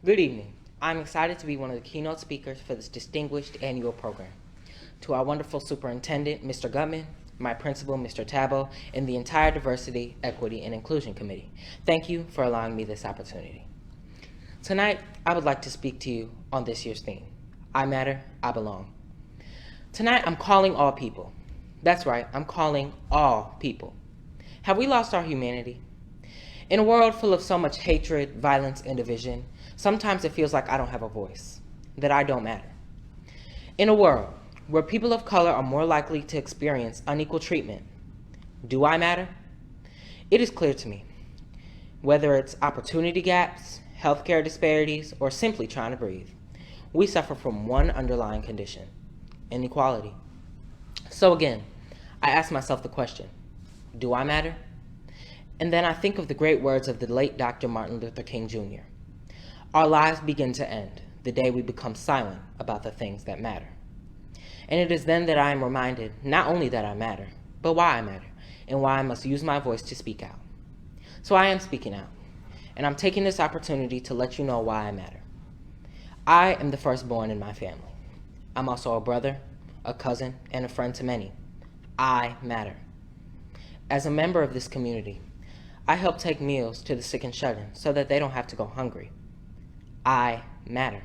Good evening. I'm excited to be one of the keynote speakers for this distinguished annual program. To our wonderful superintendent, Mr. Gutman, my principal, Mr. Tabo, and the entire Diversity, Equity, and Inclusion Committee, thank you for allowing me this opportunity. Tonight, I would like to speak to you on this year's theme, I Matter, I Belong. Tonight, I'm calling all people. That's right, I'm calling all people. Have we lost our humanity? In a world full of so much hatred, violence, and division, sometimes it feels like I don't have a voice, that I don't matter. In a world where people of color are more likely to experience unequal treatment, do I matter? It is clear to me, whether it's opportunity gaps, healthcare disparities, or simply trying to breathe, we suffer from one underlying condition, inequality. So again, I ask myself the question, do I matter? And then I think of the great words of the late Dr. Martin Luther King Jr. Our lives begin to end the day we become silent about the things that matter. And it is then that I am reminded not only that I matter, but why I matter, and why I must use my voice to speak out. So I am speaking out, and I'm taking this opportunity to let you know why I matter. I am the firstborn in my family. I'm also a brother, a cousin, and a friend to many. I matter. As a member of this community, I help take meals to the sick and shut-in so that they don't have to go hungry. I matter.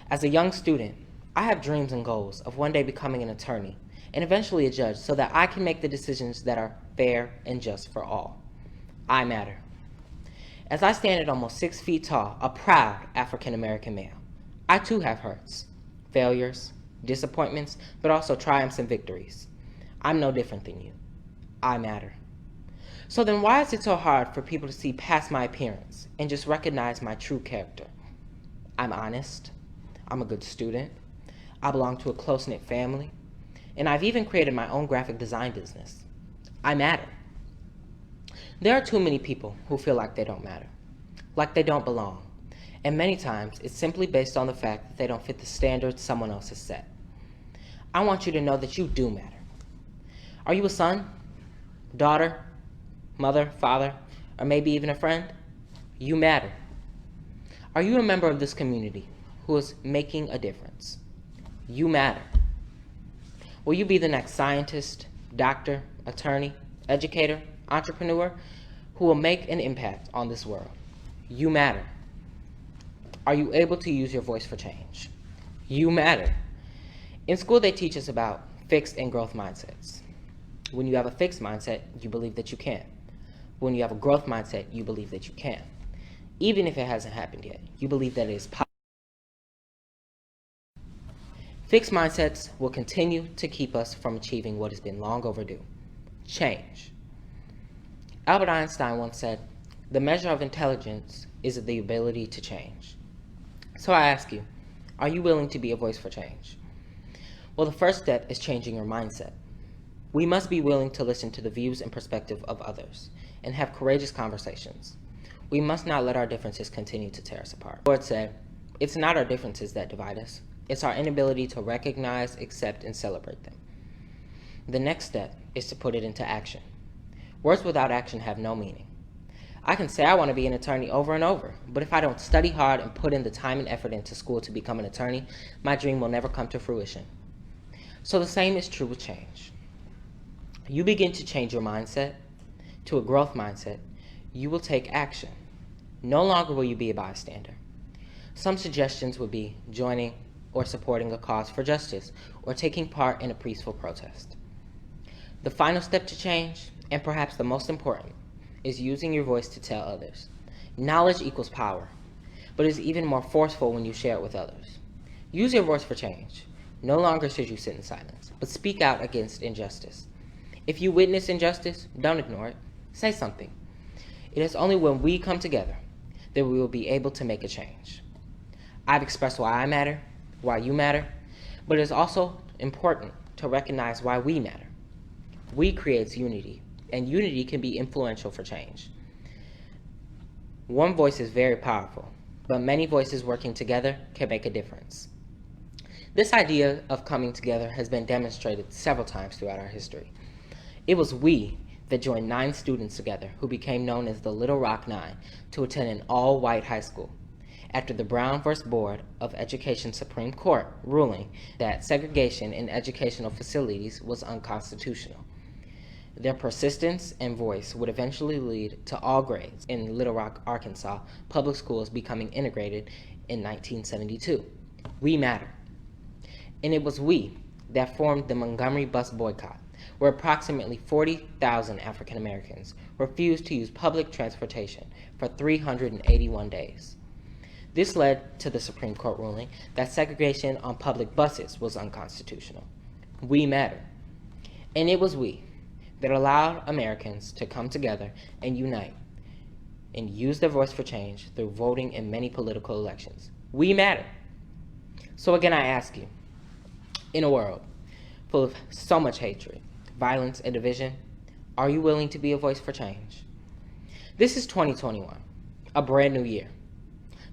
As a young student, I have dreams and goals of one day becoming an attorney and eventually a judge so that I can make the decisions that are fair and just for all. I matter. As I stand at almost 6 feet tall, a proud African-American male, I too have hurts, failures, disappointments, but also triumphs and victories. I'm no different than you. I matter. So then why is it so hard for people to see past my appearance and just recognize my true character? I'm honest. I'm a good student. I belong to a close-knit family. And I've even created my own graphic design business. I matter. There are too many people who feel like they don't matter, like they don't belong. And many times it's simply based on the fact that they don't fit the standards someone else has set. I want you to know that you do matter. Are you a son, daughter, mother, father, or maybe even a friend? You matter. Are you a member of this community who is making a difference? You matter. Will you be the next scientist, doctor, attorney, educator, entrepreneur who will make an impact on this world? You matter. Are you able to use your voice for change? You matter. In school, they teach us about fixed and growth mindsets. When you have a fixed mindset, you believe that you can. When you have a growth mindset, you believe that you can. Even if it hasn't happened yet, you believe that it is possible. Fixed mindsets will continue to keep us from achieving what has been long overdue, change. Albert Einstein once said, "The measure of intelligence is the ability to change." So I ask you, are you willing to be a voice for change? Well, the first step is changing your mindset. We must be willing to listen to the views and perspective of others and have courageous conversations. We must not let our differences continue to tear us apart. The Lord said, "It's not our differences that divide us. It's our inability to recognize, accept, and celebrate them." The next step is to put it into action. Words without action have no meaning. I can say I want to be an attorney over and over, but if I don't study hard and put in the time and effort into school to become an attorney, my dream will never come to fruition. So the same is true with change. You begin to change your mindset to a growth mindset, you will take action. No longer will you be a bystander. Some suggestions would be joining or supporting a cause for justice or taking part in a peaceful protest. The final step to change, and perhaps the most important, is using your voice to tell others. Knowledge equals power, but is even more forceful when you share it with others. Use your voice for change. No longer should you sit in silence, but speak out against injustice. If you witness injustice, don't ignore it. Say something. It is only when we come together that we will be able to make a change. I've expressed why I matter, why you matter, but it is also important to recognize why we matter. We creates unity, and unity can be influential for change. One voice is very powerful, but many voices working together can make a difference. This idea of coming together has been demonstrated several times throughout our history. It was we that joined 9 students together who became known as the Little Rock Nine to attend an all-white high school after the Brown v. Board of Education Supreme Court ruling that segregation in educational facilities was unconstitutional. Their persistence and voice would eventually lead to all grades in Little Rock, Arkansas, public schools becoming integrated in 1972. We matter. And it was we that formed the Montgomery bus boycott, where approximately 40,000 African Americans refused to use public transportation for 381 days. This led to the Supreme Court ruling that segregation on public buses was unconstitutional. We matter. And it was we that allowed Americans to come together and unite and use their voice for change through voting in many political elections. We matter. So again, I ask you, in a world full of so much hatred, violence, and division, are you willing to be a voice for change? This is 2021, a brand new year.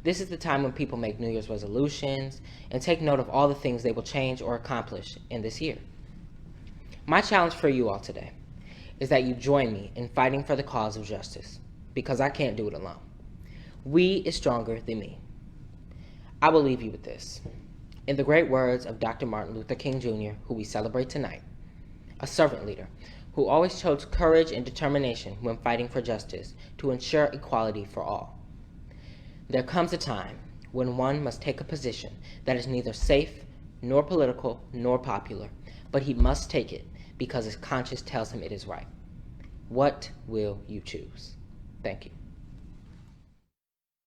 This is the time when people make New Year's resolutions and take note of all the things they will change or accomplish in this year. My challenge for you all today is that you join me in fighting for the cause of justice, because I can't do it alone. We is stronger than me. I will leave you with this. In the great words of Dr. Martin Luther King Jr., who we celebrate tonight, a servant leader who always chose courage and determination when fighting for justice to ensure equality for all. There comes a time when one must take a position that is neither safe, nor political, nor popular, but he must take it because his conscience tells him it is right. What will you choose? Thank you.